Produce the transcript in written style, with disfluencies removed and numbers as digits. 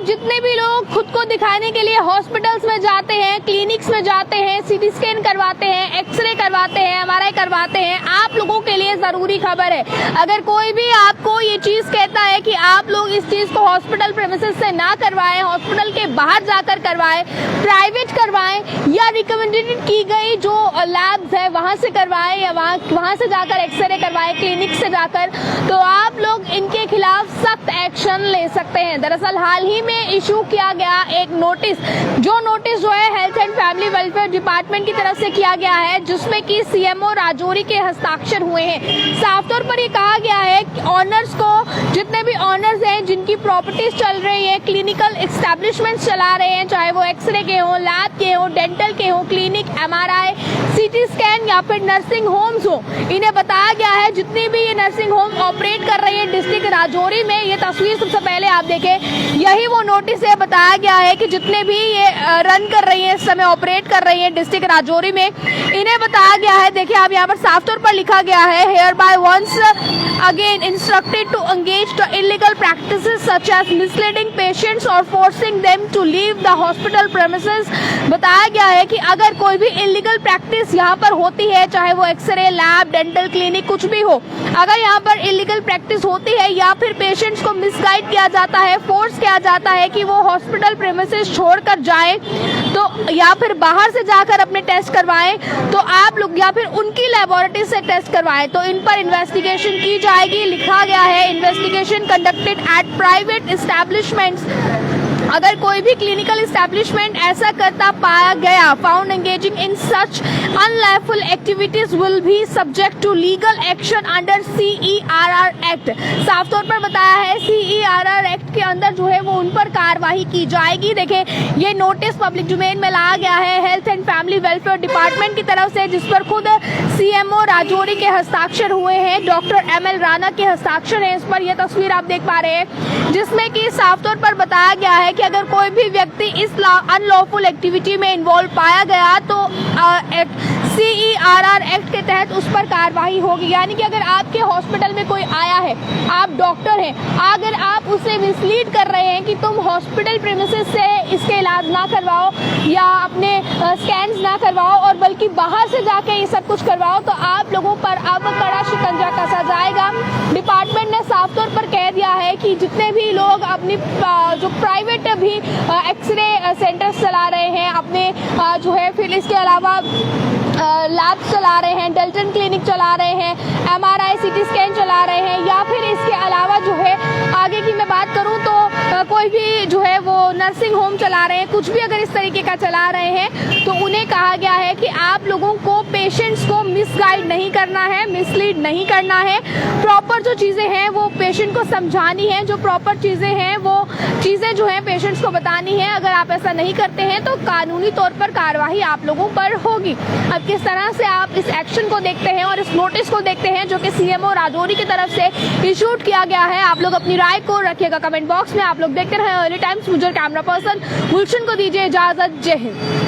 जितने भी लोग खुद को दिखाने के लिए हॉस्पिटल्स में जाते हैं, क्लिनिक्स में जाते हैं, सीटी स्कैन करवाते हैं, एक्सरे करवाते हैं, एमआरआई करवाते हैं, आप लोगों के लिए जरूरी खबर है। अगर कोई भी आपको ये चीज कहता है कि आप लोग इस चीज को हॉस्पिटल प्रेमिसेस से ना करवाएं, हॉस्पिटल के बाहर जाकर करवाएं, प्राइवेट करवाएं या रिकमेंडेड की गई जो लैब्स है वहां से करवाएं या वहां से जाकर एक्सरे करवाएं, क्लिनिक से जाकर, तो आप लोग इनके खिलाफ सख्त एक्शन ले सकते हैं। दरअसल हाल ही में इशू किया गया एक नोटिस जो है health and family welfare department की तरफ से किया गया है, जिसमें कि सीएमओ राजौरी के हस्ताक्षर हुए हैं। साफ तौर पर ये कहा गया है कि ऑनर्स को, जितने भी ऑनर्स हैं जिनकी प्रॉपर्टीज चल रही है, क्लिनिकल एस्टैब्लिशमेंट्स चला रहे हैं, चाहे वो एक्सरे के हो, लैब के हो, डेंटल के हो, क्लिनिक, एमआरआई, सीटी स्कैन या फिर नर्सिंग होम्स हो, इन्हें बताया गया है जितनी भी ये नर्सिंग होम ऑपरेट कर रही है डिस्ट्रिक्ट राजौरी में, ये तस्वीर सबसे पहले आप देखें, यही वो नोटिस है। बताया गया है कि जितने भी ये रन कर रही है, इस समय ऑपरेट कर रही है डिस्ट्रिक्ट राजौरी में, इन्हें बताया गया है, देखिए आप यहाँ पर साफ तौर पर लिखा गया है, hereby once again instructed to engage the illegal practices such as misleading patients और forcing them to leave the hospital premises. बताया गया है कि अगर कोई भी इलीगल प्रैक्टिस यहाँ पर होती है, चाहे वो एक्सरे, लैब, डेंटल, क्लिनिक कुछ भी हो, अगर यहाँ पर इलीगल प्रैक्टिस होती है या फिर पेशेंट्स को मिसगाइड किया जाता है, फोर्स किया जाता है कि वो हॉस्पिटल प्रेमिसेस छोड़कर जाएं, तो या फिर बाहर से जाकर अपने टेस्ट करवाएं, तो आप लोग या फिर उनकी लेबोरेटरी से टेस्ट करवाएं, तो इन पर इन्वेस्टिगेशन की जाएगी। लिखा गया है investigation conducted at private establishments. अगर कोई भी क्लिनिकल एस्टैब्लिशमेंट ऐसा करता पाया गया, found engaging in such unlawful activities will be subject to legal action under CERR act. साफ तौर पर बताया है CERR एक्ट के अंदर जो है वो उन पर कार्रवाई की जाएगी। देखिए ये नोटिस पब्लिक डोमेन में लाया गया है health and family welfare department की तरफ से, जिस पर खुद सीएमओ राजौरी के हस्ताक्षर हुए हैं, डॉक्टर ML राणा के हस्ताक्षर है इस पर। यह तस्वीर आप देख पा रहे हैं, जिसमें कि साफ तौर पर बताया गया है कि अगर कोई भी व्यक्ति इस अनलॉफुल एक्टिविटी में इन्वॉल्व पाया गया तो CERR एक्ट के तहत उस पर कार्रवाई होगी। यानी कि अगर आपके हॉस्पिटल में कोई आया है, आप डॉक्टर हैं, अगर आप उसे मिसलीड कर रहे हैं कि तुम हॉस्पिटल प्रेमिसेस से इसके इलाज ना करवाओ या अपने स्कैन्स ना करवाओ और बल्कि बाहर से जाके ये सब कुछ करवाओ, तो आप लोगों पर अब कड़ा शिकंजा कसा जाएगा। डिपार्टमेंट ने साफ तौर पर कह दिया है कि जितने भी लोग अपनी जो प्राइवेट भी एक्सरे सेंटर्स चला रहे हैं, अपने जो है फिर इसके अलावा लैब चला रहे हैं, डेंटल क्लिनिक चला रहे हैं, एमआरआई, सीटी स्कैन चला रहे हैं, या फिर इसके अलावा जो है आगे की मैं बात करूं तो कोई भी जो है वो नर्सिंग होम चला रहे हैं, कुछ भी अगर इस तरीके का चला रहे हैं, तो उन्हें कहा गया है कि आप लोगों को पेशेंट्स को मिसगाइड नहीं करना है, मिसलीड नहीं करना है, प्रॉपर जो चीज़ें हैं वो पेशेंट को समझानी है, जो प्रॉपर चीज़ें हैं वो चीज़ें जो है पेशेंट्स को बतानी है। अगर आप ऐसा नहीं करते हैं तो कानूनी तौर पर कार्रवाई आप लोगों पर होगी। अब किस तरह से आप इस एक्शन को देखते हैं और इस नोटिस को देखते हैं जो कि सीएमओ राजौरी की तरफ से इशूड किया गया है, आप लोग अपनी राय को रखिएगा कमेंट बॉक्स में। आप लोग देखते रहे अर्ली टाइम्स। मुझे कैमरा पर्सन गुलशन को दीजिए इजाजत। जय हिंद।